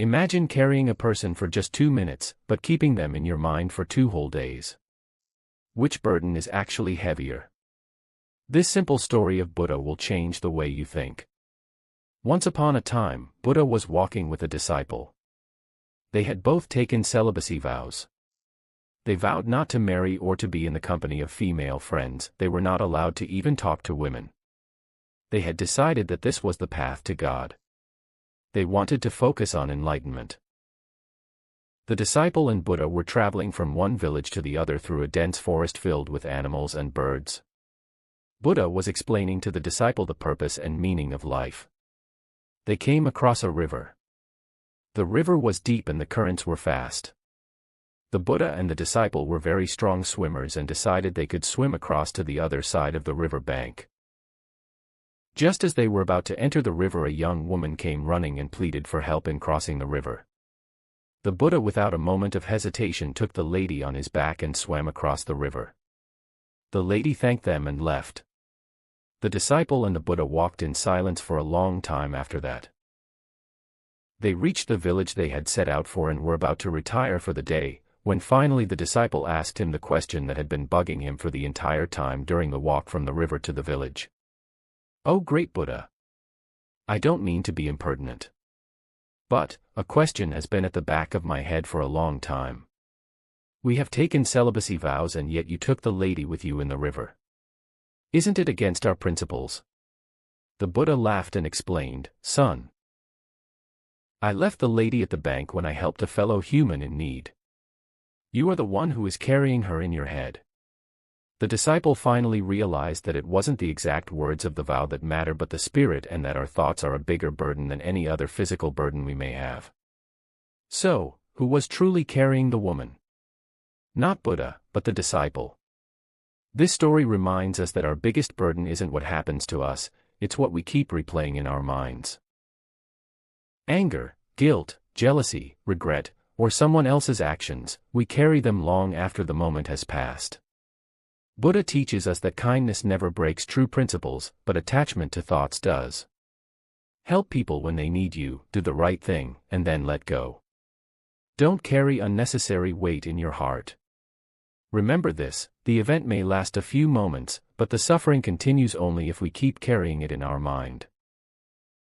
Imagine carrying a person for just 2 minutes, but keeping them in your mind for 2 whole days. Which burden is actually heavier? This simple story of Buddha will change the way you think. Once upon a time, Buddha was walking with a disciple. They had both taken celibacy vows. They vowed not to marry or to be in the company of female friends. They were not allowed to even talk to women. They had decided that this was the path to God. They wanted to focus on enlightenment. The disciple and Buddha were traveling from one village to the other through a dense forest filled with animals and birds. Buddha was explaining to the disciple the purpose and meaning of life. They came across a river. The river was deep and the currents were fast. The Buddha and the disciple were very strong swimmers and decided they could swim across to the other side of the river bank. Just as they were about to enter the river, a young woman came running and pleaded for help in crossing the river. The Buddha, without a moment of hesitation, took the lady on his back and swam across the river. The lady thanked them and left. The disciple and the Buddha walked in silence for a long time after that. They reached the village they had set out for and were about to retire for the day, when finally the disciple asked him the question that had been bugging him for the entire time during the walk from the river to the village. "Oh, great Buddha! I don't mean to be impertinent. But, a question has been at the back of my head for a long time. We have taken celibacy vows and yet you took the lady with you in the river. Isn't it against our principles?" The Buddha laughed and explained, "Son, I left the lady at the bank when I helped a fellow human in need. You are the one who is carrying her in your head." The disciple finally realized that it wasn't the exact words of the vow that matter but the spirit, and that our thoughts are a bigger burden than any other physical burden we may have. So, who was truly carrying the woman? Not Buddha, but the disciple. This story reminds us that our biggest burden isn't what happens to us, it's what we keep replaying in our minds. Anger, guilt, jealousy, regret, or someone else's actions, we carry them long after the moment has passed. Buddha teaches us that kindness never breaks true principles, but attachment to thoughts does. Help people when they need you, do the right thing, and then let go. Don't carry unnecessary weight in your heart. Remember this, the event may last a few moments, but the suffering continues only if we keep carrying it in our mind.